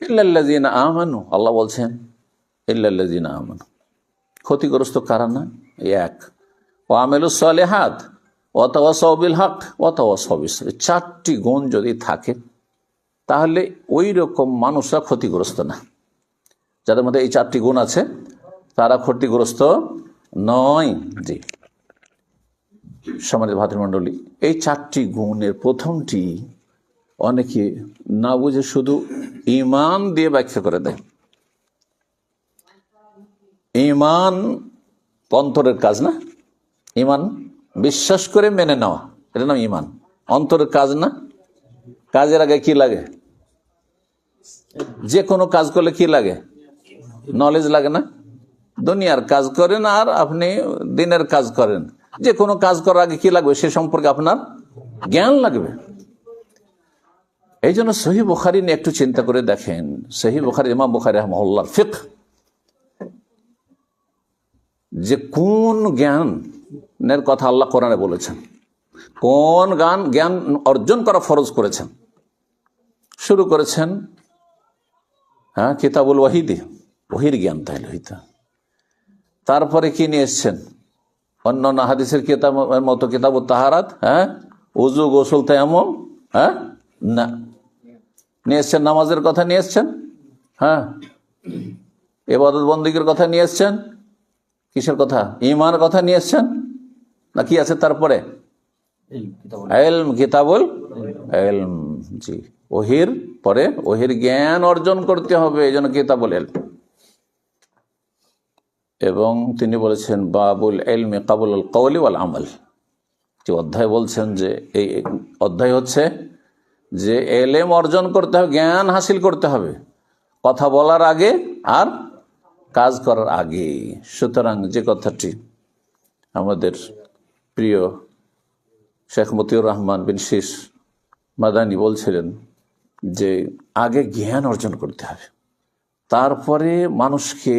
ইল্লাল্লাযিনা আমানু, আল্লাহ বলছেন ইল্লাল্লাযিনা আমানু, ক্ষতিগ্রস্ত কারা না? এক, ওয়া আমিলুস সালিহাত ওয়া তাওয়াসাউ বিল হক ওয়া তাওয়াসাউ বিস সবর। চারটি গুণ যদি থাকে তাহলে ওই রকম মানুষরা ক্ষতিগ্রস্ত না। যাদের মধ্যে এই চারটি গুণ আছে তারা ক্ষতিগ্রস্ত নয়। জি সম্মানিত ভাতৃমণ্ডলী, এই চারটি গুণের প্রথমটি অনেকে না বুঝে শুধু ঈমান দিয়ে ব্যাখ্যা করে দেয়। ঈমান অন্তরের কাজ না, ঈমান বিশ্বাস করে মেনে নেওয়া, এটা নাম ঈমান। অন্তরের কাজ না। কাজের আগে কি লাগে? যে কোনো কাজ করলে কি লাগে? নলেজ লাগে না? দুনিয়ার কাজ করেন আর আপনি দিনের কাজ করেন, যে কোনো কাজ করার আগে কি লাগবে? সে সম্পর্কে আপনার জ্ঞান লাগবে। এই জন্য সহিহ বুখারী নিয়ে একটু চিন্তা করে দেখেন। সহিহ বুখারী, ইমাম বুখারী রাহিমাহুল্লাহর ফিকহ, যে কোন জ্ঞানের কথা আল্লাহ কোরআনে বলেছেন, কোন জ্ঞান অর্জন করা ফরজ করেছেন, শুরু করেছেন কিতাবুল ওয়াহিদি, ওহির জ্ঞান তাইলে হইতে। তারপরে কি নিয়ে এসছেন? অন্যান্য হাদিসের কিতাবের মতো কিতাবুত তাহারাত, উযু, গোসল, তায়াম্মুম, না, নিয়ে এসছেন নামাজের কথা নিয়ে এসছেন, ইবাদত বন্দেগীর কথা নিয়ে এসছেন, কিসের কথা? ঈমানের কথা নিয়ে এসছেন না? কি আছে তারপরে? ইলম, কিতাবুল ইলম। জি, ওহির পরে ওহির জ্ঞান অর্জন করতে হবে, এই জন্য কিতাবুল ইলম। এবং তিনি বলেছেন বাবুল ইলমি কাবুলুল কওলি ওয়াল আমাল, যে অধ্যায় বলছেন যে এই অধ্যায় হচ্ছে যে ইলম অর্জন করতে হবে, জ্ঞান হাসিল করতে হবে কথা বলার আগে আর কাজ করার আগে। সুতরাং যে কথাটি আমাদের প্রিয় শেখ মতিউর রহমান বিন শীস মাদানী বলছিলেন যে আগে জ্ঞান অর্জন করতে হবে, তারপরে মানুষকে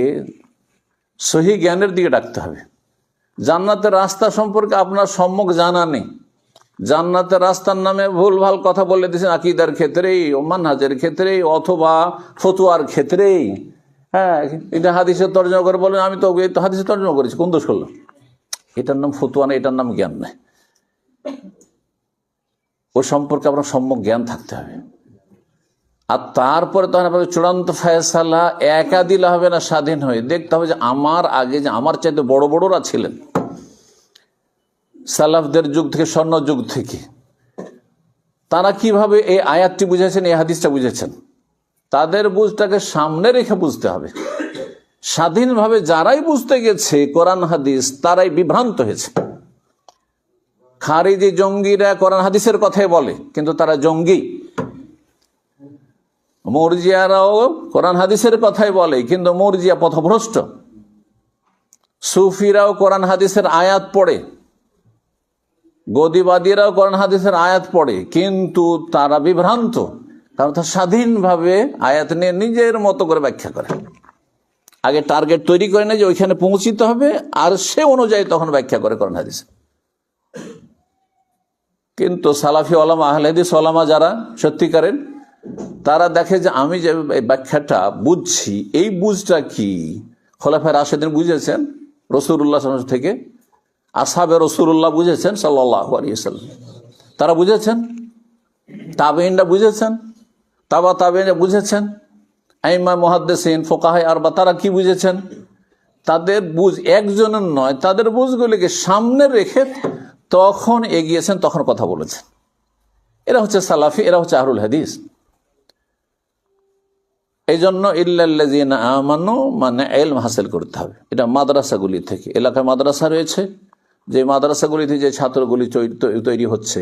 সহি জ্ঞানের দিকে ডাকতে হবে। জান্নাতের রাস্তা সম্পর্কে আপনার সম্যক জানা নেই, জান্নাতের রাস্তার নামে ভুলভাল কথা বলে দিয়েছেন আকীদার ক্ষেত্রেই, মানহাজের ক্ষেত্রেই, অথবা ফতুয়ার ক্ষেত্রেই। এটা হাদিসের তর্জমা করে বলেন আমি তো হাদিসের তর্জমা করেছি, কোন দোষ করলাম? এটার নাম ফতুয়া না, এটার নাম জ্ঞান নাই। ও সম্পর্কে আপনার সম্যক জ্ঞান থাকতে হবে। আর তারপরে তখন আপনাদের চূড়ান্ত ফয়সালা একা দিলে হবে না, স্বাধীন হয়ে দেখতে হবে যে আমার আগে যে আমার চাইতে বড় বড়রা ছিলেন সালাফদের যুগ থেকে, স্বর্ণ যুগ থেকে, তারা কিভাবে এই আয়াতটি বুঝেছেন, এই হাদিসটা বুঝেছেন, তাদের বুঝটাকে সামনে রেখে বুঝতে হবে। স্বাধীনভাবে যারাই বুঝতে গেছে কোরআন হাদিস, তারাই বিভ্রান্ত হয়েছে। খারিজি জঙ্গিরা কোরআন হাদিসের কথাই বলে কিন্তু তারা জঙ্গি। মুরজিয়ারাও কোরআন হাদিসের কথাই বলে কিন্তু মুরজিয়া পথভ্রষ্ট। সুফিরাও কোরআন হাদিসের আয়াত পড়ে, গদিবাদীরাও কোরআন হাদিসের আয়াত পড়ে কিন্তু তারা বিভ্রান্ত, কারণ তারা স্বাধীনভাবে আয়াত নিয়ে নিজের মতো করে ব্যাখ্যা করে। আগে টার্গেট তৈরি করে না যে ওইখানে পৌঁছিতে হবে, আর সে অনুযায়ী তখন ব্যাখ্যা করে কোরআন হাদিস। কিন্তু সালাফি ওলামা, আহলে হাদিস ওলামা যারা সত্যিকারের, তারা দেখে যে আমি যে ব্যাখ্যাটা বুঝছি, এই বুঝটা কি খোলাফায়ে রাশেদিন বুঝেছেন রাসূলুল্লাহ সাল্লাল্লাহু আলাইহি ওয়াসাল্লাম থেকে, আসহাবে রাসূলুল্লাহ বুঝেছেন সাল্লাল্লাহু আলাইহি ওয়াসাল্লাম, তারা বুঝেছেন, তাবেঈনরা বুঝেছেন, তাবা তাবেঈনরা বুঝেছেন, আইম্মা মুহাদ্দিসিন, ফুকাহায়ে আরবা, তারা কি বুঝেছেন? তাদের বুঝ একজনের নয়, তাদের বুঝগুলিকে সামনে রেখে তখন এগিয়েছেন, তখন কথা বলেছেন। এরা হচ্ছে সালাফি, এরা হচ্ছে আহলুল হাদিস। এই জন্য ইল্লাল্লাযিনা আমানু মানে ইলম হাসিল করতে হবে। এটা মাদ্রাসাগুলি থেকে, এলাকায় মাদ্রাসা রয়েছে, যে মাদ্রাসাগুলিতে যে ছাত্রগুলি তৈরি হচ্ছে,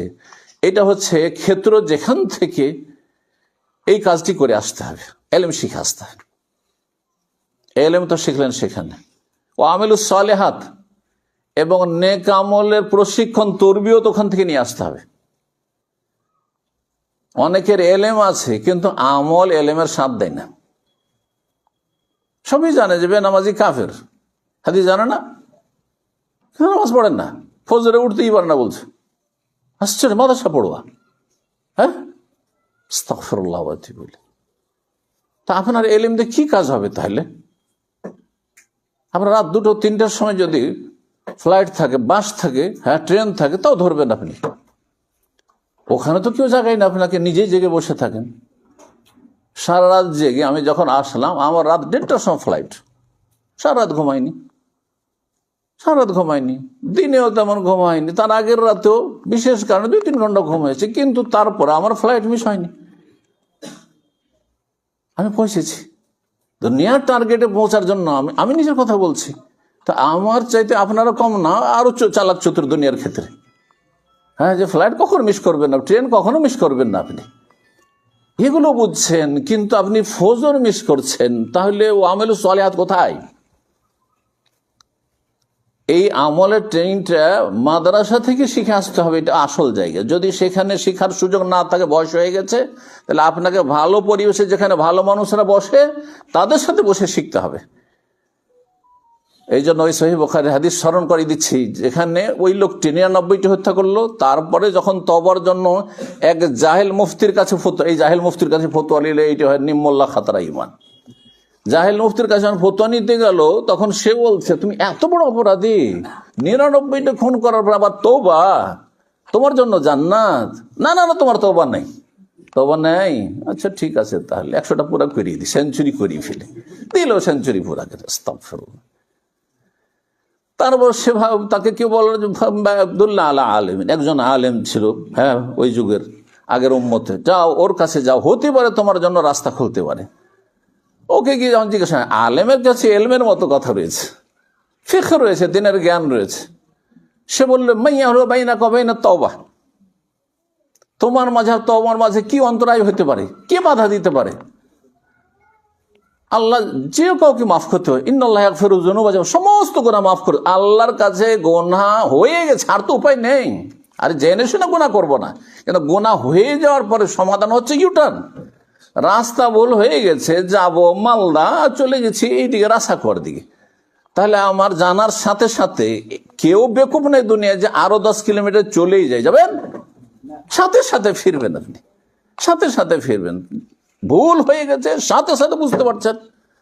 এটা হচ্ছে ক্ষেত্র যেখান থেকে এই কাজটি করে আসতে হবে, ইলম শিখে আসতে হবে। ইলম তো শিখলেন সেখানে, ও আমিলুস সালিহাত এবং নেক আমলের প্রশিক্ষণ, তরবিয়ত ওখান থেকে নিয়ে আসতে হবে। অনেকের এলেম আছে কিন্তু আমল এলেমের স্বাদ দেয় না। সবই জানে যে বেনামাজি কাফের, হাদিস জানে না, নামাজ পড়েন না, ফজরে উঠতেই পারে না বলছে, আশ্চর্য, মাদ্রাসা পড়ুয়া। আস্তাগফিরুল্লাহ বলে তা আপনার এলিম দিয়ে কি কাজ হবে? তাহলে আপনার রাত 2টো 3টার সময় যদি ফ্লাইট থাকে, বাস থাকে, হ্যাঁ ট্রেন থাকে, তাও ধরবেন আপনি। ওখানে তো কেউ জাগায় না, আপনাকে নিজেই জেগে বসে থাকেন। সারা রাত জেগে আমি যখন আসলাম, আমার রাত 1:30টার সময় ফ্লাইট। সারা রাত ঘুমাইনি, দিনেও তেমন ঘুম হয়নি। তার আগের রাতেও বিশেষ কারণে 2-3 ঘন্টা ঘুম হয়েছে, কিন্তু তারপরে আমার ফ্লাইট মিস হয়নি। আমি পৌঁছেছি দুনিয়ার টার্গেটে পৌঁছার জন্য। আমি নিজের কথা বলছি। তা আমার চাইতে আপনারা কম না, আরো চালাক চতুর দুনিয়ার ক্ষেত্রে। হ্যাঁ, যে ফ্লাইট কখনো মিস করবেন না, ট্রেন কখনো মিস করবেন না, আপনি এগুলো বুঝছেন, কিন্তু আপনি ফজর মিস করছেন। তাহলে ও আমল সালেহাত কোথায়? এই আমলের ট্রেনিংটা মাদ্রাসা থেকে শিখে আসতে হবে, এটা আসল জায়গা। যদি সেখানে শিখার সুযোগ না থাকে, বয়স হয়ে গেছে, তাহলে আপনাকে ভালো পরিবেশে, যেখানে ভালো মানুষরা বসে, তাদের সাথে বসে শিখতে হবে। এই জন্য ওই সহিহ বুখারীর হাদিস স্মরণ করে দিচ্ছি, যেখানে ওই লোকটি 99টি হত্যা করলো, তারপরে যখন তওবার জন্য এক জাহেল মুফতির কাছে ফতোয়া, এই জাহেল মুফতির কাছে ফতোয়া নিলে এইটা হয় নিম্মুল্লাহ খাতারা ইমান। জাহেল মুফতির কাছে ফতোয়া নিতে গেল, তখন সে বলছে, তুমি এত বড় অপরাধী, 99টা খুন করার পর আবার তওবা, তোমার জন্য জান্নাত? না না না, তোমার তওবা নেই। তওবা নেই? আচ্ছা ঠিক আছে, তাহলে 100টা পুরা করিয়ে দিই, সেঞ্চুরি করিয়ে ফেলে দিল, সেঞ্চুরি পুরা করে। আস্তাগফিরুল্লাহ। তারপর সে তাকে কেউ বলল আব্দুল্লাহ আলা আলেম, একজন আলেম ছিল, হ্যাঁ ওই যুগের, আগের উম্মতে, যাও ওর কাছে যাও, হতে পারে তোমার জন্য রাস্তা খুলতে পারে। ওকে গিয়ে যখন জিজ্ঞাসা, আলেমের কাছে এলমের মতো কথা রয়েছে, ফিকহ রয়েছে, দিনের জ্ঞান রয়েছে। সে বললো, মাইয়া হলো বাইনা কবাইনা তওবা, তোমার মাঝে আর তওবার মাঝে কি অন্তরায় হতে পারে, কে বাধা দিতে পারে? আল্লাহ যে কাউকে মাফ করতে হয়, ইন্নাল্লাহ ইয়াগফিরুয যুনুবা, সমস্ত গুনাহ মাফ করে। আল্লাহর কাছে গুনাহ হয়ে গেছে, আর তো উপায় নেই। আর জেনে শুনে গুনাহ করবো না, কিন্তু গুনাহ হয়ে যাওয়ার পরে সমাধান হচ্ছে ইউটার্ন। রাস্তা ভুল হয়ে গেছে, যাব মালদা, চলে গেছি এইদিকে রাসাখোয়ার দিকে, তাহলে আমার জানার সাথে সাথে কেউ বেকুব নেই দুনিয়ায় যে আরো 10 কিলোমিটার চলেই যায়, যাবেন সাথে সাথে ফিরবেন, আপনি সাথে সাথে ফিরবেন। ভুল হয়ে গেছে, সাথে সাথে বুঝতে পারছেন,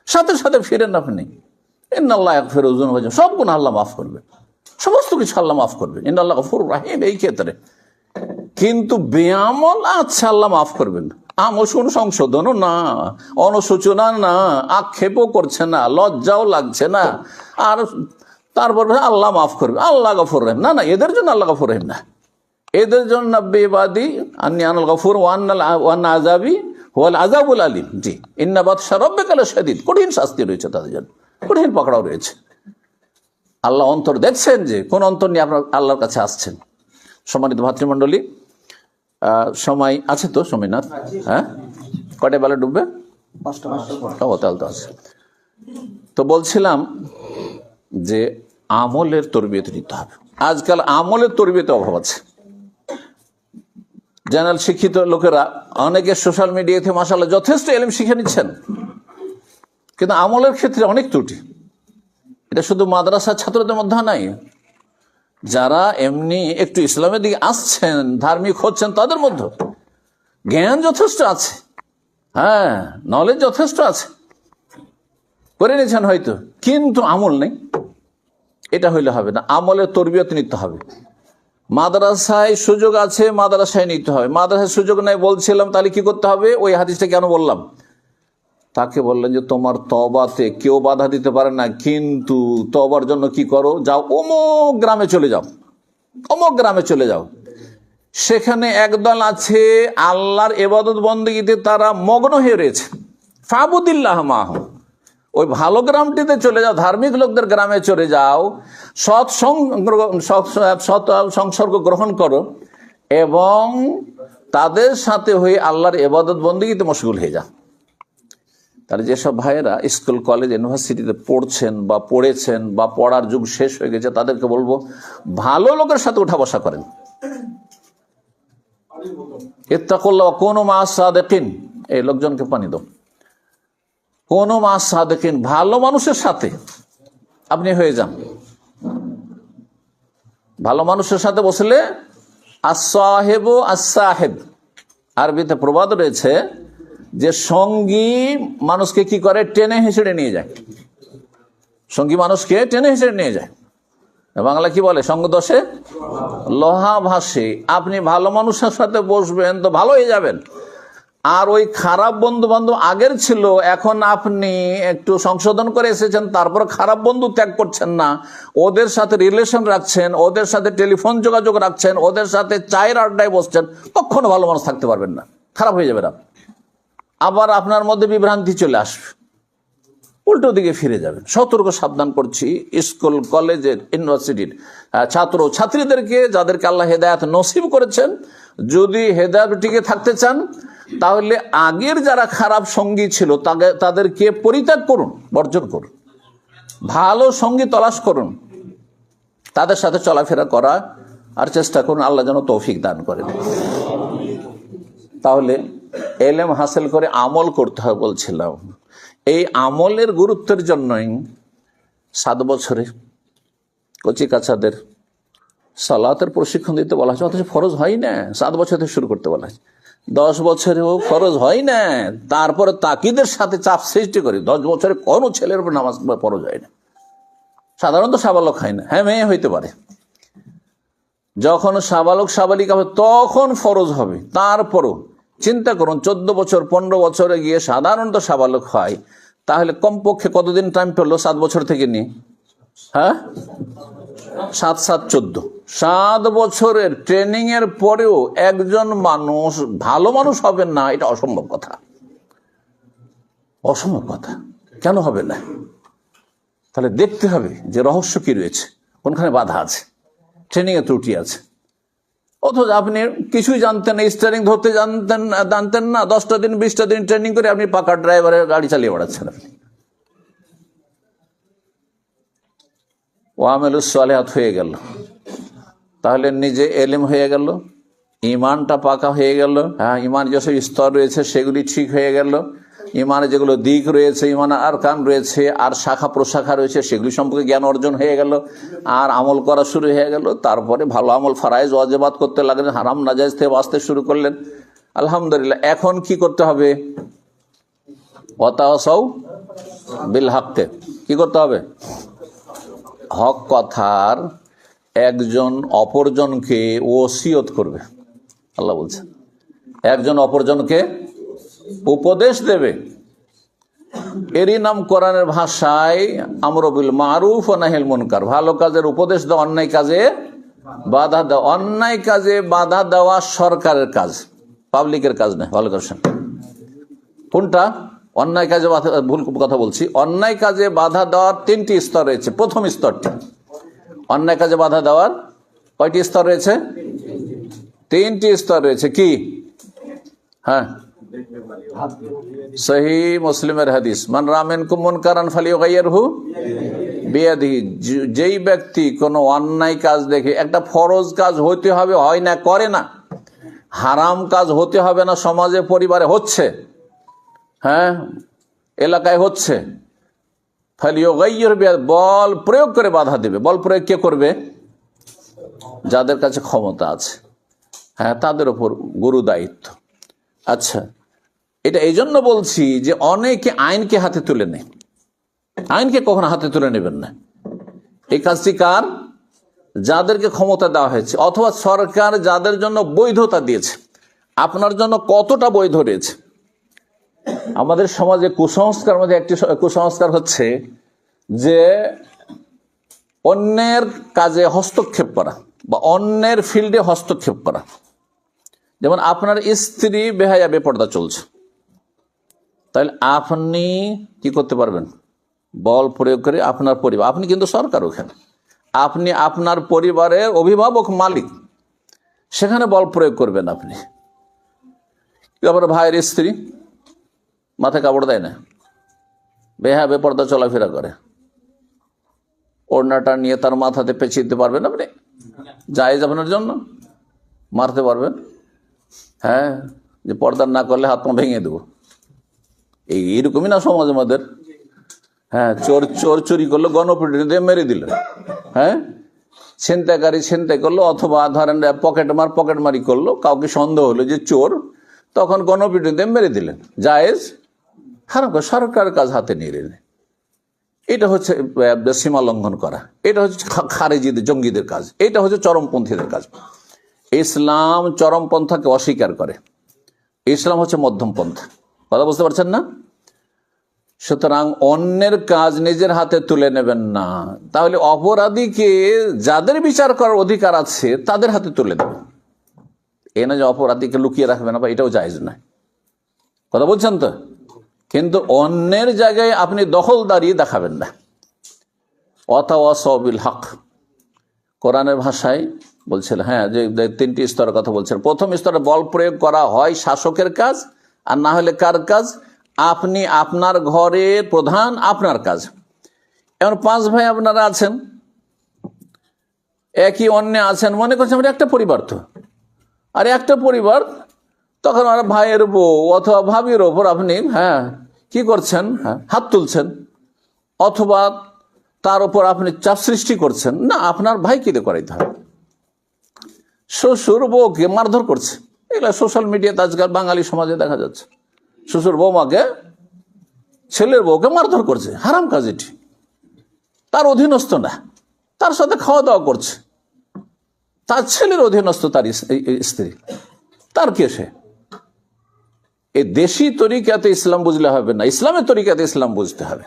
সাথে সাথে ফিরেন আপনি। ইন্নাল্লাহ ইয়াগফিরুয যুনুবা, সব গুনাহ আল্লাহ মাফ করবে, সমস্ত কিছু আল্লাহ মাফ করবে। ইন্নাল্লাহ গফুরুর রাহিম এই ক্ষেত্রে। কিন্তু বেআমল, আচ্ছা আল্লাহ মাফ করবেন, আমল সংশোধনও না, অনুশোচনা না, আক্ষেপও করছে না, লজ্জাও লাগছে না, আর তারপর আল্লাহ মাফ করবে, আল্লাহ গফুর রহিম। না না, এদের জন্য আল্লাহ গফুর রহিম না, এদের জন্য বেবাদি আন্নী আনাল গফুর ওয়ান্না আযাবি হুয়াল আযাবুল আলীম। জি, ইন্না বাতশা রাব্বিকা লাশাদীদ, কঠিন শাস্তি রয়েছে তাদের জন্য, কঠিন পাকড়াও রয়েছে। আল্লাহ অন্তর দেখছেন, যে কোন অন্তর নিয়ে আপনার আল্লাহর কাছে আসছেন। সম্মানিত ভাতৃমণ্ডলী, সময় আছে তো? সময় না? হ্যাঁ, কয়টা বেলা ডুববে? 5টা। তাহলে তো আছে। তো বলছিলাম যে আমলের তরবিয়ত নিতে হবে। আজকাল আমলের তরবিয়তে অভাব আছে। জেনারেল শিক্ষিত লোকেরা অনেকে সোশ্যাল মিডিয়াতে মাশাআল্লাহ যথেষ্ট ইলম শিখে নিচ্ছেন, কিন্তু আমলের ক্ষেত্রে অনেক ত্রুটি। এটা শুধু মাদ্রাসার ছাত্রদের মধ্যে নাই, যারা এমনি একটু ইসলামের দিকে আসছেন, ধার্মিক হচ্ছেন, তাদের মধ্যে জ্ঞান যথেষ্ট আছে, হ্যাঁ নলেজ যথেষ্ট আছে, করে নিয়েছেন হয়তো, কিন্তু আমল নেই। এটা হইলে হবে না, আমলের তরবিয়ত নিতে হবে। মাদ্রাসায় সুযোগ আছে, মাদ্রাসায় নিতে হবে। মাদ্রাসায় সুযোগ নেই বলছিলাম, তাহলে কি করতে হবে? ওই হাদিসটা কেন বললাম? তাকে বললেন যে তোমার তওবাতে কেউ বাধা দিতে পারে না, কিন্তু তওবার জন্য কি করো, যাও অমুক গ্রামে চলে যাও, অমুক গ্রামে চলে যাও, সেখানে একদল আছে আল্লাহর ইবাদত বন্দেগীতে তারা মগ্ন হয়ে রয়েছে, ফাবুদিল্লাহ মাহুম। ওই ভালো গ্রামটিতে চলে যাও, ধার্মিক লোকদের গ্রামে চলে যাও, সৎ সংসর্গ গ্রহণ করো এবং তাদের সাথে হয়ে আল্লাহর ইবাদত বন্দেগীতে মশগুল হয়ে যাও। তাহলে যেসব ভাইয়েরা স্কুল কলেজ ইউনিভার্সিটিতে পড়ছেন বা পড়েছেন বা পড়ার যুগ শেষ হয়ে গেছে, তাদেরকে বলবো ভালো লোকের সাথে উঠা বসা করেন। ইত্তাকুল্লাহ কুনু মা'আস সাদিকিন, এই লোকজনকে পানি দাও, কুনু মা'আস সাদিকিন, ভালো মানুষের সাথে আপনি হয়ে যান। ভালো মানুষের সাথে বসলে আস-সাহিবু আস-সাহিব, আরবিতে প্রবাদ রয়েছে যে সঙ্গী মানুষকে কি করে, টেনে হেঁচড়ে নিয়ে যায়। সঙ্গী মানুষকে টেনে হেঁচড়ে নিয়ে যায়। বাংলা কি বলে, সঙ্গ দোষে লোহা ভাসে। আপনি ভালো মানুষের সাথে বসবেন তো ভালো হয়ে যাবেন, আর ওই খারাপ বন্ধু বান্ধব আগের ছিল, এখন আপনি একটু সংশোধন করে এসেছেন, তারপর খারাপ বন্ধু ত্যাগ করছেন না, ওদের সাথে রিলেশন রাখছেন, ওদের সাথে টেলিফোন যোগাযোগ রাখছেন, ওদের সাথে চায়ের আড্ডায় বসছেন, কখনো ভালো মানুষ থাকতে পারবেন না, খারাপ হয়ে যাবে না। আবার আপনার মধ্যে বিভ্রান্তি চলে আসবে, উল্টো দিকে ফিরে যাবেন। সতর্ক সাবধান করছি স্কুল কলেজের ইউনিভার্সিটির ছাত্র ছাত্রীদেরকে, যাদেরকে আল্লাহ হেদায়েত নসিব করেছেন, যদি হেদায়েত টিকে থাকতে চান তাহলে আগের যারা খারাপ সঙ্গী ছিল তাদেরকে পরিত্যাগ করুন, বর্জন করুন, ভালো সঙ্গী তলাশ করুন, তাদের সাথে চলাফেরা করা আর চেষ্টা করুন, আল্লাহ যেন তৌফিক দান করেন। তাহলে এলেম হাসিল করে আমল করতে হয় বলছিলাম। এই আমলের গুরুত্বের জন্যই 7 বছরে কচি কাচাদের সালাতের প্রশিক্ষণ দিতে বলা হয়েছে, অথচ ফরজ হয় না। 7 বছর থেকে শুরু করতে বলা হয়েছে, 10 বছরেও ফরজ হয় না। তারপরে তাকিদের সাথে চাপ সৃষ্টি করি, 10 বছরে কোনো ছেলের উপর নামাজ ফরজ হয় না। সাধারণত সাবালক হয় না, হ্যাঁ মেয়ে হইতে পারে। যখন সাবালক সাবালিকা হবে তখন ফরজ হবে। তারপরও চিন্তা করুন, 14 বছর 15 বছরে গিয়ে সাধারণত সাবালক হয়, তাহলে কমপক্ষে কতদিন টাইম পেলো 7 বছর থেকে নিয়ে? হ্যাঁ, 7 7 14, 7 বছরের ট্রেনিং এর পরেও একজন মানুষ ভালো মানুষ হবেন না, এটা অসম্ভব কথা। অসম্ভব কথা কেন হবে না? তাহলে দেখতে হবে যে রহস্য কি রয়েছে, কোনখানে বাধা আছে, ট্রেনিং এ ত্রুটি আছে। অথচ আপনি কিছুই জানতেন না, স্টিয়ারিং ধরতে জানতেন না, 10টা দিন 20টা দিন ট্রেনিং করে আপনি পাকা ড্রাইভারের গাড়ি চালিয়ে বেড়াচ্ছেন। আপনি ওয়ামেলুস সালেহাত হয়ে গেল, তাহলে নিজে এলেম হয়ে গেল, ইমানটা পাকা হয়ে গেল। হ্যাঁ, ইমান যেসব স্তর রয়েছে সেগুলি ঠিক হয়ে গেল, ইমানের যেগুলো দিক রয়েছে, ইমান আর কান রয়েছে, আর শাখা প্রশাখা রয়েছে, সেগুলি সম্পর্কে জ্ঞান অর্জন হয়ে গেল, আর আমল করা শুরু হয়ে গেল। তারপরে ভালো আমল ফারাইজ ওয়াজিবাত করতে লাগলেন, হারাম নাজায়েজ থেকে বাঁচতে শুরু করলেন। আলহামদুলিল্লাহ। এখন কি করতে হবে? ওয়াতাওয়াসাউ বিল হক, কি করতে হবে? হক কথার একজন অপরজনকে ওসিয়ত করবে। আল্লাহ বলছেন একজন অপরজনকে উপদেশ দেবে। এরই নাম কোরআনের ভাষায় আমর বিল মারুফ ওয়া নাহিল মুনকার, ভালো কাজের উপদেশ দেওয়া, অন্যায় কাজে বাধা দেওয়া। অন্যায় কাজে বাধা দেওয়া সরকারের কাজ, পাবলিকের কাজ নয়। ভালো করছেন কোনটা? অন্যায় কাজে বাধা, ভুল কথা বলছি। অন্যায় কাজে বাধা দেওয়ার 3টি স্তর রয়েছে। প্রথম স্তরটি, অন্যায় কাজে বাধা দেওয়ার কয়টি স্তর রয়েছে? 3টি স্তর রয়েছে। কি? হ্যাঁ, সহি মুসলিমের হাদিস, মান রা মিনকুম মুনকারান ফালিয়ুগাইয়িরহু বিয়াদিহি, যেই ব্যক্তি কোনো অন্যায় কাজ দেখে, একটা ফরজ কাজ হইতে হবে, হয় না, করে না, হারাম কাজ হতে হবে না, সমাজে পরিবারে হচ্ছে, হ্যাঁ এলাকায় হচ্ছে, ফালিয়ুগাইয়িরহু বিয়াদিহি, বল প্রয়োগ করে বাধা দেবে। বল প্রয়োগ কে করবে? যাদের কাছে ক্ষমতা আছে, হ্যাঁ তাদের উপর গুরু দায়িত্ব। আচ্ছা, এটা এই জন্য বলছি যে অনেকে আইনকে হাতে তুলে নেয়। আইনকে কখনো হাতে তুলে নেবেন না। এই কাজটি কার? যাদেরকে ক্ষমতা দেওয়া হয়েছে, অথবা সরকার যাদের জন্য বৈধতা দিয়েছে। আপনার জন্য কতটা বৈধ রয়েছে? আমাদের সমাজে কুসংস্কার মধ্যে একটি কুসংস্কার হচ্ছে যে অন্যের কাজে হস্তক্ষেপ করা বা অন্যের ফিল্ডে হস্তক্ষেপ করা। যেমন আপনার স্ত্রী বেহায়া বেপর্দা চলছে, তাহলে আপনি কি করতে পারবেন? বল প্রয়োগ করে আপনার পরিবার, আপনি কিন্তু সরকার, ওখানে আপনি আপনার পরিবারের অভিভাবক, মালিক, সেখানে বল প্রয়োগ করবেন আপনি। তারপরে ভাইয়ের স্ত্রী মাথায় কাপড় দেয় না, বেহায়া বেপর্দা চলাফেরা করে, ওড়নাটা নিয়ে তার মাথাতে পেঁচিয়ে দিতে পারবেন আপনি? জায়েজ আপনার জন্য? মারতে পারবেন? হ্যাঁ, যে পর্দা না করলে হাত পা ভেঙে দেবো, এইরকমই না সমাজ আমাদের। হ্যাঁ, চোর চুরি করলো, গণপিটুনি দিয়ে মেরে দিল। হ্যাঁ, ছিনতাইকারী ছিনতাই করলো, অথবা ধরেন পকেটমারি করলো, কাউকে সন্দেহ হলো যে চোর, তখন গণপিটুনি দিয়ে মেরে দিলেন, জায়েজ? হারাম করে সরকারের কাজ হাতে নিয়ে নিলেন। এটা হচ্ছে সীমা লঙ্ঘন করা, এটা হচ্ছে খারেজিদের জঙ্গিদের কাজ, এটা হচ্ছে চরমপন্থীদের কাজ। ইসলাম চরমপন্থাকে অস্বীকার করে, ইসলাম হচ্ছে মধ্যম পন্থা। কথা বুঝতে পারছেন না? সুতরাং অন্যের কাজ নিজের হাতে তুলে নেবেন না, তাহলে অপরাধীকে যাদের বিচার করার অধিকার আছে তাদের হাতে তুলে দেবেন। এ না যে অপরাধীকে লুকিয়ে রাখবেন না, বা এটাও জায়েজ নয়। কথা বলছেন তো? কিন্তু অন্যের জায়গায় আপনি দখলদারি দেখাবেন না। ওয়াতাওয়াসাউ বিল হক, কোরআনের ভাষায় বলছেন, হ্যাঁ, যে 3টি স্তরের কথা বলছেন। প্রথম স্তরে বল প্রয়োগ করা হয় শাসকের কাজ, আর না হলে কার কাজ? আপনি আপনার ঘরের প্রধান, আপনার কাজ। এমন 5 ভাই আপনারা আছেন, একই অন্যে আছেন, মনে করছেন আমরা একটা পরিবার, তো আর একটা পরিবার, তখন আর ভাইয়ের বউ অথবা ভাবির ওপর আপনি কি করছেন? হাত তুলছেন, অথবা তার উপর আপনি চাপ সৃষ্টি করছেন। না, আপনার ভাইকে দিয়ে করাইতে হবে। শ্বশুর বউকে মারধর করছে, এগুলো সোশ্যাল মিডিয়াতে আজকাল বাঙালি সমাজে দেখা যাচ্ছে। শ্বশুর বৌমাকে, ছেলের বউকে মারধর করছে, হারাম কাজ এটি। তার অধীনস্থ না, তার সাথে খাওয়া দাওয়া করছে, তার ছেলের অধীনস্থ তার স্ত্রী, তার কে সে? এই দেশি তরিকাতে ইসলাম বুঝলে হবে না, ইসলামের তরিকাতে ইসলাম বুঝতে হবে,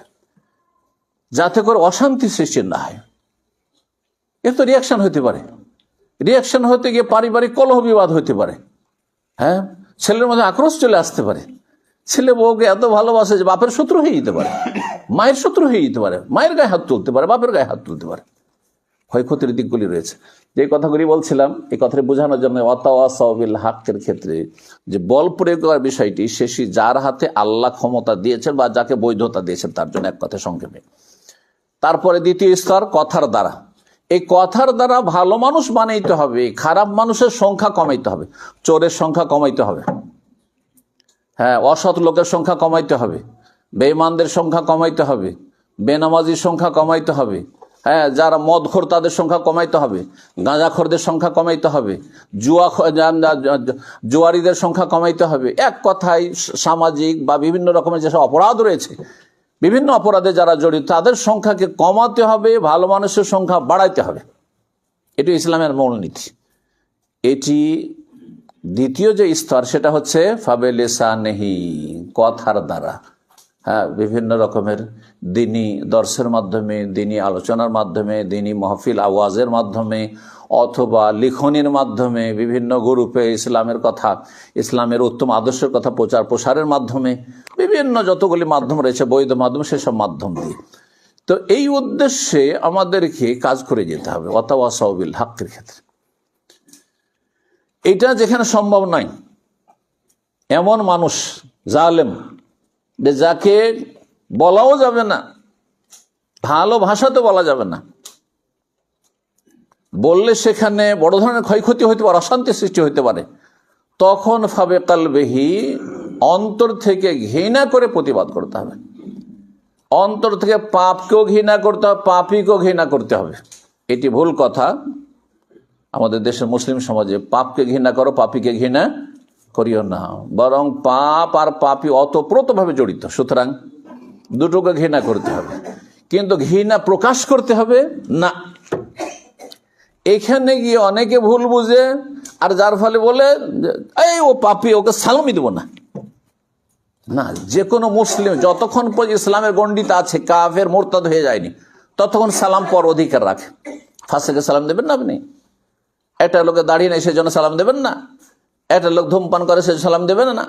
যাতে করে অশান্তি সৃষ্টি না হয়। এর তো রিয়াকশন হতে পারে, রিয়াকশন হতে গিয়ে পারিবারিক কলহ বিবাদ হতে পারে। ছেলের মধ্যে আক্রোশ চলে আসতে পারে। ছেলে বউকে এত ভালোবাসে যে বাপের শত্রু হয়ে যেতে পারে, মায়ের শত্রু হয়ে যেতে পারে, মায়ের গায়ে হাত তুলতে পারে, বাপের গায়ে হাত তুলতে পারে। ক্ষয়ক্ষতির দিকগুলি রয়েছে। যে কথাগুলি বলছিলাম, এই কথাটি বোঝানোর জন্য ওয়াতাওয়াসাউ বিল হকের ক্ষেত্রে যে বল প্রয়োগ করার বিষয়টি, শেষই যার হাতে আল্লাহ ক্ষমতা দিয়েছেন বা যাকে বৈধতা দিয়েছেন তার জন্য, এক কথা সংক্ষেপে। তারপরে দ্বিতীয় স্তর কথার দ্বারা। এই কথার দ্বারা ভালো মানুষ বানাইতে হবে, খারাপ মানুষের সংখ্যা কমাইতে হবে, চোরের সংখ্যা কমাইতে হবে, অসৎ লোকের সংখ্যা কমাইতে হবে, বেঈমানদের সংখ্যা কমাইতে হবে, বেনামাজির সংখ্যা কমাইতে হবে, যারা মদখোর তাদের সংখ্যা কমাইতে হবে, গাঁজাখোরদের সংখ্যা কমাইতে হবে, জুয়ারিদের সংখ্যা কমাইতে হবে। এক কথায় সামাজিক বা বিভিন্ন রকমের যেসব অপরাধ রয়েছে, বিভিন্ন অপরাধে যারা জড়িত তাদের সংখ্যাকে কমাতে হবে, ভালো মানুষের সংখ্যা বাড়াইতে হবে। এটি ইসলামের মূলনীতি। এটি দ্বিতীয় যে স্তর, সেটা হচ্ছে ফাবেলিসানিহি, কথার দ্বারা। বিভিন্ন রকমের দিনী দর্শের মাধ্যমে, দিনী আলোচনার মাধ্যমে, দিনী মাহফিল আওয়াজের মাধ্যমে, অথবা লিখনির মাধ্যমে, বিভিন্ন গ্রুপে ইসলামের কথা, ইসলামের উত্তম আদর্শের কথা প্রচার প্রসারের মাধ্যমে, বিভিন্ন যতগুলি মাধ্যম রয়েছে বৈধ মাধ্যম, সেসব মাধ্যম দিয়ে। তো এই উদ্দেশ্যে আমাদেরকে কাজ করে যেতে হবে ওয়াতাওয়াসাউ বিল হকের ক্ষেত্রে। এটা যেখানে সম্ভব নয়, এমন মানুষ জালেম যে যাকে বলাও যাবে না, ভালো ভাষাতে বলা যাবে না, বললে সেখানে বড় ধরনের ক্ষয়ক্ষতি হইতে পারে, অশান্তি সৃষ্টি হইতে পারে, তখন ফাবে কালবেহি, অন্তর থেকে ঘৃণা করে প্রতিবাদ করতে হবে। অন্তর থেকে পাপকেও ঘৃণা করতে হবে, পাপীকেও ঘৃণা করতে হবে। এটি ভুল কথা আমাদের দেশের মুসলিম সমাজে। পাপকে ঘৃণা করো, পাপীকে ঘৃণা করিও না, বরং পাপ আর পাপী অতপ্রতভাবে জড়িত। সুতরাং দুটোকে ঘৃণা করতে হবে, কিন্তু ঘৃণা প্রকাশ করতে হবে না। এখানে গিয়ে অনেকে ভুল বুঝে, আর যার ফলে বলে এই ও পাপী, ওকে সালামি দেব না। না, যে কোনো মুসলিম যতক্ষণ পর্যন্ত ইসলামের গণ্ডিতে আছে, কাফের মোরতাদ হয়ে যায়নি, ততক্ষণ সালাম পর অধিকার রাখে। ফাঁসেকে সালাম দেবেন না আপনি? একটা লোকে দাঁড়িয়ে নেই সেজন্য সালাম দেবেন না? একটা লোক ধূমপান করে সে সালাম দেবেন না?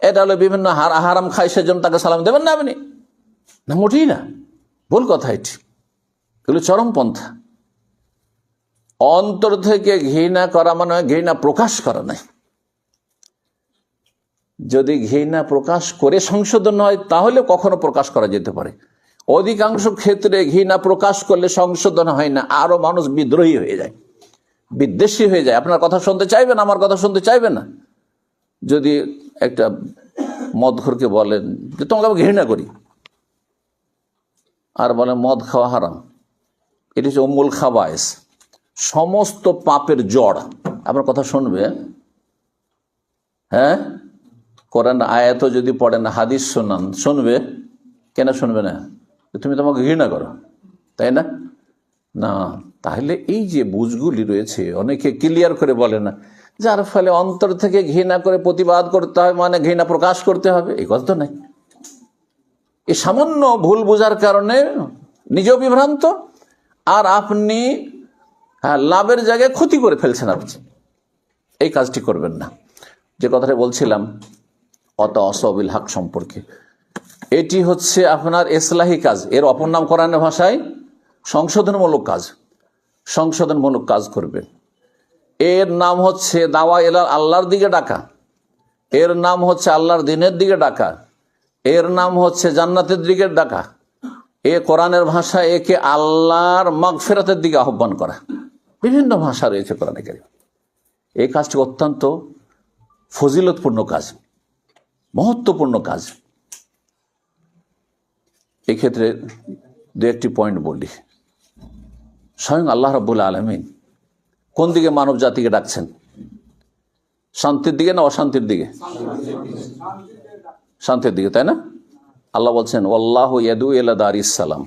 এটা হলো বিভিন্ন হারাম খায় সেজন্য তাকে সালাম দেবেন না আপনি? না, মোটেই না, ভুল কথা এটি। এগুলো চরমপন্থা। অন্তর থেকে ঘৃণা করা মানে ঘৃণা প্রকাশ করা নাই। যদি ঘৃণা প্রকাশ করে সংশোধন হয় তাহলে কখনো প্রকাশ করা যেতে পারে। অধিকাংশ ক্ষেত্রে ঘৃণা প্রকাশ করলে সংশোধন হয় না, আরো মানুষ বিদ্রোহী হয়ে যায়, বিদ্বেষী হয়ে যায়। আপনার কথা শুনতে চাইবে না, আমার কথা শুনতে চাইবে না। যদি একটা মদখোরকে বলেন যে তোমাকে আমি ঘৃণা করি, আর বলেন মদ খাওয়া হারাম, এটি হচ্ছে উম্মুল খাবায়েস, সমস্ত পাপের জড়, আপনার কথা শুনবে। হ্যাঁ, কোরআন আয়াতও যদি পড়েন, হাদিস শোনান, শুনবে? কেন শুনবে না? তুমি তোমাকে ঘৃণা করো, তাই না? না, তাহলে এই যে বুঝগুলি রয়েছে অনেকে ক্লিয়ার করে বলে না, যার ফলে অন্তর থেকে ঘৃণা করে প্রতিবাদ করতে হয়, মানে ঘৃণা প্রকাশ করতে হবে, এই কথা তো নাই। এই সামান্য ভুল বোঝার কারণে নিজেও বিভ্রান্ত, আর আপনি লাভের জায়গায় ক্ষতি করে ফেলছেন। আপনি এই কাজটি করবেন না। যে কথাটা বলছিলাম অত অসবিল হক সম্পর্কে, এটি হচ্ছে আপনার ইসলাহি কাজ। এর অপর নাম কোরআনের ভাষায় সংশোধনমূলক কাজ। সংশোধনমূলক কাজ করবেন। এর নাম হচ্ছে দাওয়া ইলা আল্লাহর দিকে ডাকা, এর নাম হচ্ছে আল্লাহর দ্বীনের দিকে ডাকা, এর নাম হচ্ছে জান্নাতের দিকে ডাকা। এ কোরআনের ভাষা, একে আল্লাহর মাগফিরাতের দিকে আহ্বান করা। বিভিন্ন ভাষা রয়েছে কোরআনে কারীম। এই কাজটি অত্যন্ত ফজিলতপূর্ণ কাজ, মহত্বপূর্ণ কাজ। এক্ষেত্রে দু একটি পয়েন্ট বলি। স্বয়ং আল্লাহ রাব্বুল আলামিন কোন দিকে মানব জাতিকে ডাকছেন? শান্তির দিকে না অশান্তির দিকে? শান্তির দিকে, তাই না? আল্লাহ বলছেন ওয়াল্লাহু ইয়াদউ ইলা দারিস সালাম।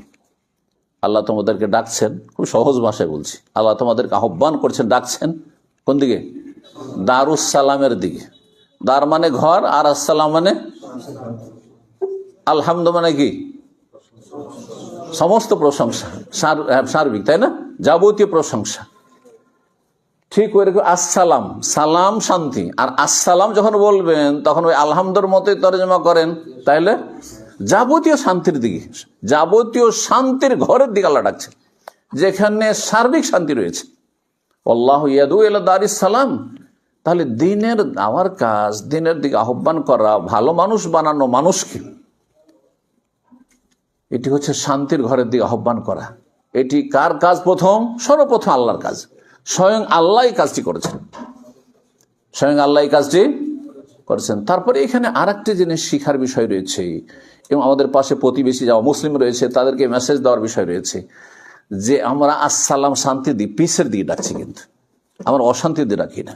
আল্লাহ তোমাদেরকে ডাকছেন, খুব সহজ ভাষায় বলছি, আল্লাহ তোমাদেরকে আহ্বান করছেন, ডাকছেন কোন দিকে? দারুস সালামের দিকে। দার মানে ঘর, আর আসসালাম মানে আলহামদু মানে কি? সমস্ত প্রশংসা, সার্বিক, তাই না? যাবতীয় প্রশংসা। ঠিক ওইরকম আসসালাম, সালাম শান্তি, আর আসসালাম যখন বলবেন তখন ওই আলহামদুর মতোই তর্জমা করেন, তাইলে যাবতীয় শান্তির দিকে, যাবতীয় শান্তির ঘরের দিকে আল্লাহ ডাকছে, যেখানে সার্বিক শান্তি রয়েছে। আল্লাহু ইয়াদউ ইলা দারিস সালাম। তাহলে দিনের দাওয়ার কাজ, দিনের দিকে আহ্বান করা, ভালো মানুষ বানানো মানুষকে, এটি হচ্ছে শান্তির ঘরের দিকে আহ্বান করা। এটি কার কাজ? প্রথম, সর্বপ্রথম আল্লাহর কাজ। স্বয়ং আল্লাহ এই কাজটি করেছেন, স্বয়ং আল্লাহ এই কাজটি করেছেন। তারপরে এখানে আর একটি জিনিস শিখার বিষয় রয়েছে, এবং আমাদের পাশে প্রতিবেশী যারা মুসলিম রয়েছে তাদেরকে মেসেজ দেওয়ার বিষয় রয়েছে, যে আমরা আসসালাম শান্তি দিই, পিসের দিকে ডাকছি, কিন্তু আমরা অশান্তি দিয়ে ডাকি না।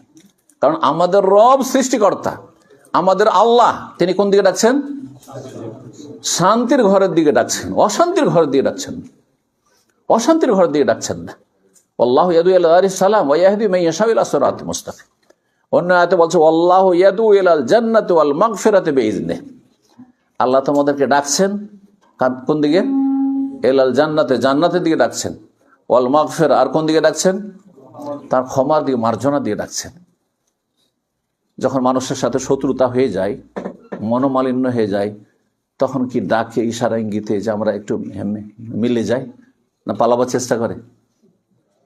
কারণ আমাদের রব সৃষ্টিকর্তা, আমাদের আল্লাহ, তিনি কোন দিকে ডাকছেন? শান্তির ঘরের দিকে ডাকছেন, অশান্তির ঘরের দিকে ডাকছেন, অশান্তির ঘরের দিকে ডাকছেন না। আল্লাহু ইয়াদউ ইলা দারিস সালাম ওয়া ইয়াহদি মান ইয়াশাউ ইলা সিরাতিন মুস্তাকিম। অন্য আয়াতে বলছে আল্লাহু ইয়াদউ ইলাল জান্নাতি ওয়াল মাগফিরাতি বিইজনিহি। আল্লাহ তোমাদেরকে ডাকছেন কোন দিকে? ইলাল জান্নাতে, জান্নাতের দিকে ডাকছেন। ওয়াল মাগফিরা, আর কোন দিকে ডাকছেন? তার ক্ষমার দিকে, মার্জনা দিয়ে ডাকছেন। যখন মানুষের সাথে শত্রুতা হয়ে যায়, মনোমালিন্য হয়ে যায়, তখন কি ডাকে ইশারা ইঙ্গিতে যে আমরা একটু মিলে যাই, না পালাবার চেষ্টা করে?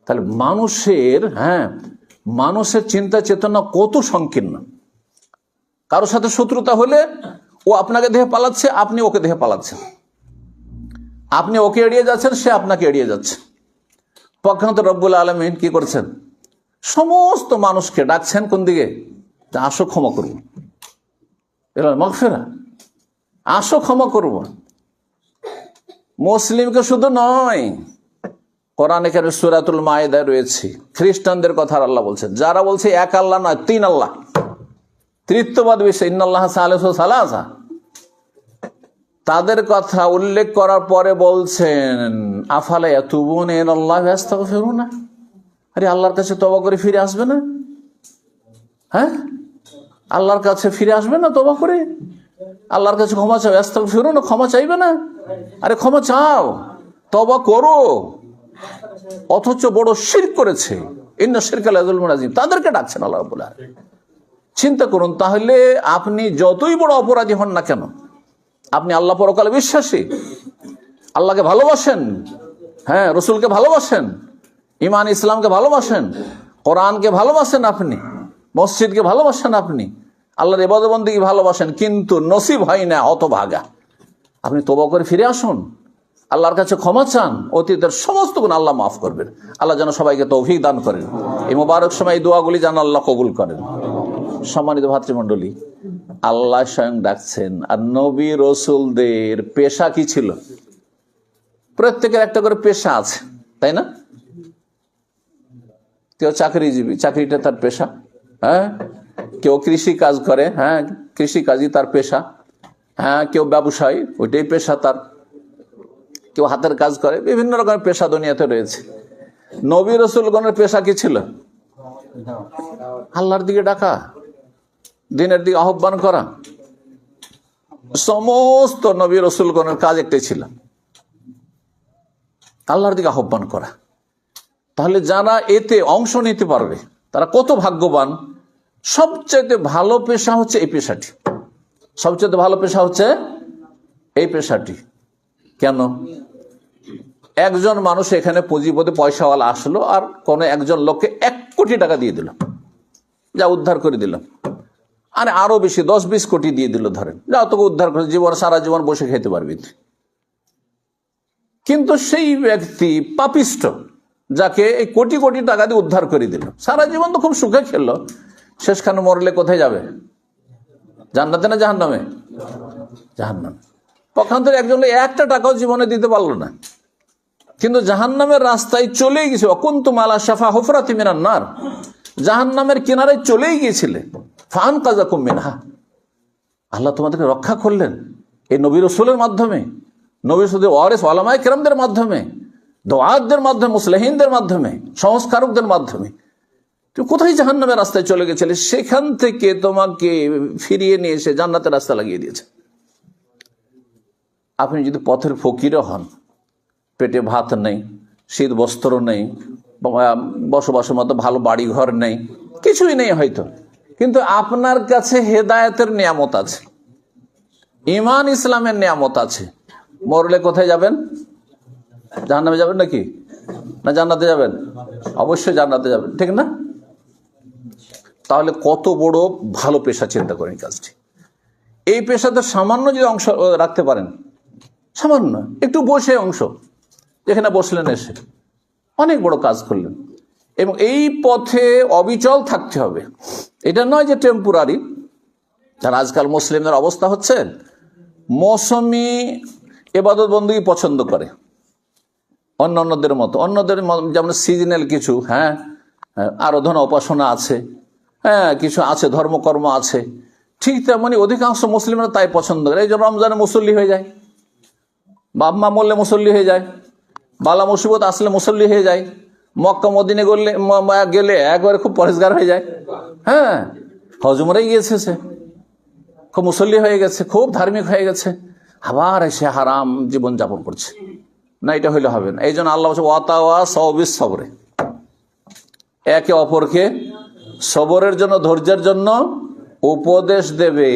তাহলে মানুষের চিন্তা চেতনা কত সংকীর্ণ। কারোর সাথে শত্রুতা হলে ও আপনাকে দেখে পালাচ্ছে, আপনি ওকে দেখে পালাচ্ছেন, আপনি ওকে এড়িয়ে যাচ্ছেন, সে আপনাকে এড়িয়ে যাচ্ছে। পক্ষান্তর রব্বুল আলামিন কি করছেন? সমস্ত মানুষকে ডাকছেন কোন দিকে? আসো ক্ষমা করব, এরা মাগফিরা, আসো ক্ষমা করব। মুসলিমকে শুধু নয়, কোরআনে কারীমে সূরাতুল মায়েদায় রয়েছে খ্রিস্টানদের কথা আল্লাহ বলছেন, যারা বলছে এক আল্লাহ নয়, তিন আল্লাহ, তৃতীয়বাদ বিষয়, ইন্নাল্লাহা সালিসু সালাসা, তাদের কথা উল্লেখ করার পরে বলছেন আফালা ইয়াতুবুনা ইলাল্লাহি ওয়া ইয়াস্তাগফিরুনা। আরে আল্লাহর কাছে তওবা করে ফিরে আসবে না? হ্যাঁ, আল্লাহর কাছে ফিরে আসবে না তওবা করে? আল্লাহর কাছে ক্ষমা চাও, ইয়াস্তাগফিরুনা, ক্ষমা চাইবে না? আরে ক্ষমা চাও, তওবা করো। অথচ বড় শিরক করেছে, ইন্না শিরকা লাযুলমুন আযীম, তাদেরকে ডাকছেন আল্লাহ রাব্বুল আলামিন। চিন্তা করুন, তাহলে আপনি যতই বড় অপরাধী হন না কেন, আপনি আল্লাহ পরকালে বিশ্বাসী, আল্লাহকে ভালোবাসেন, হ্যাঁ, রসুলকে ভালোবাসেন, ইমান ইসলামকে ভালোবাসেন, কোরআনকে ভালোবাসেন, আপনি মসজিদকে ভালোবাসেন, আপনি আল্লাহর ইবাদত বন্দেগী ভালোবাসেন, কিন্তু নসিব হয় না, হতভাগা। আপনি তওবা করে ফিরে আসুন, আল্লাহর কাছে ক্ষমা চান, অতীতের সমস্ত গুণ আল্লাহ মাফ করবেন। আল্লাহ যেন সবাইকে তৌফিক দান করেন। এই মোবারক সময় এই দোয়াগুলি যেন আল্লাহ কবুল করেন। সম্মানিত ভাতৃমণ্ডলী, আল্লাহ স্বয়ং ডাকছেন। আর নবী রসুলদের পেশা কি ছিল? প্রত্যেকের একটা করে পেশা আছে, তাই না? কেউ চাকরিজীবী, চাকরিটা তার পেশা, হ্যাঁ, কেউ কৃষি কাজ করে, হ্যাঁ কৃষি কাজই তার পেশা, হ্যাঁ কেউ ব্যবসায়ী ওইটাই পেশা তার, কেউ হাতের কাজ করে, বিভিন্ন রকমের পেশা দুনিয়াতে রয়েছে। নবী রাসূলগণের পেশা কি ছিল? আল্লাহর দিকে ডাকা, দিনের দিকে আহ্বান করা। সমস্ত নবী রাসূলগণের কাজ একটাই ছিল, আল্লাহর দিকে আহ্বান করা। তাহলে যারা এতে অংশ নিতে পারবে তারা কত ভাগ্যবান। সবচেয়ে ভালো পেশা হচ্ছে এই পেশাটি, সবচেয়ে ভালো পেশা হচ্ছে এই পেশাটি। কেন? একজন মানুষ এখানে পুঁজিপতি পয়সাওয়ালা আসলো আর কোন একজন লোককে 1 কোটি টাকা দিয়ে দিল, যা উদ্ধার করে দিল। আরে আরো বেশি 10-20 কোটি দিয়ে দিল, ধরেন যা তোকে উদ্ধার করে, জীবন সারা জীবন বসে খেতে পারবি। কিন্তু সেই ব্যক্তি পাপিষ্ট, যাকে এই কোটি কোটি টাকা দিয়ে উদ্ধার করে দিল, সারা জীবন তো খুব সুখে খেললো, শেষখানে মরলে কোথায় যাবে? জান্নাতে না জাহান্নামে? জাহান্নামে। পক্ষান্তরে একজন একটা টাকাও জীবনে দিতে পারলো না, কিন্তু জাহান্নামের রাস্তায় চলেই গেছে। অকুনতুম আলা শাফা হুফরাতিন মিনান নার, জাহান্নামের কিনারে চলেই গিয়েছিলে, ফাআনকাযাকুম মিনহা, আল্লাহ তোমাদেরকে রক্ষা করলেন এই নবী রাসূলের মাধ্যমে, নবী রাসূলের ওয়ারিস উলামায়ে কেরামদের মাধ্যমে, দুআতদের মাধ্যমে, মুসলিহিনদের মাধ্যমে, সংস্কারকদের মাধ্যমে। তুমি কোথায় জাহান্নামের রাস্তায় চলে গেছিলে, সেখান থেকে তোমাকে ফিরিয়ে নিয়ে এসে জান্নাতের রাস্তা লাগিয়ে দিয়েছে। আপনি যদি পথের ফকিরও হন, পেটে ভাত নেই, শীত বস্ত্র নেই, বসবাসের মতো ভালো বাড়ি ঘর নেই, কিছুই নেই হয়তো, কিন্তু আপনার কাছে হেদায়েতের নিয়ামত আছে, ঈমান ইসলামের নিয়ামত আছে, মরলে কোথায় যাবেন? জাহান্নামে যাবেন নাকি? না জান্নাতে যাবেন? অবশ্যই জান্নাতে যাবেন, ঠিক না? তাহলে কত বড় ভালো পেশা, চিন্তা করেন কাজটি। এই পেশাতে সামান্য যদি অংশ রাখতে পারেন, সামান্য একটু বসে অংশ, যেখানে বসলেন এসে অনেক বড় কাজ করলেন। এবং এই পথে অবিচল থাকতে হবে, এটা নয় যে টেম্পোরারি। যারা আজকাল মুসলিমদের অবস্থা হচ্ছে, মৌসুমি ইবাদত বন্দী পছন্দ করে অন্যদের মতো, অন্যদের যেমন সিজনাল কিছু, হ্যাঁ আরাধনা উপাসনা আছে, হ্যাঁ কিছু আছে, ধর্মকর্ম আছে, ঠিক তেমনি অধিকাংশ মুসলিমরা তাই পছন্দ করে। এই যে রমজানে মুসল্লি হয়ে যায়, বাপ মা মরলে মুসল্লি হয়ে যায়, বালা মুসিবত আসলে মুসল্লি হয়ে যায়, মক্কা মদিনে গেলে একবারে খুব পরেশগার হয়ে যায়, হ্যাঁ হজ উমরায় গিয়েছে, সে খুব মুসল্লি হয়ে গেছে, খুব ধার্মিক হয়ে গেছে, আবার এসে হারাম জীবন যাপন করছে। না, এটা হইলে হবে না। এই জন্য আল্লাহ বলছে ওয়াতাওয়াসাউ বিস-সবর, একে অপরকে সবরের জন্য, ধৈর্যের জন্য উপদেশ দেবে।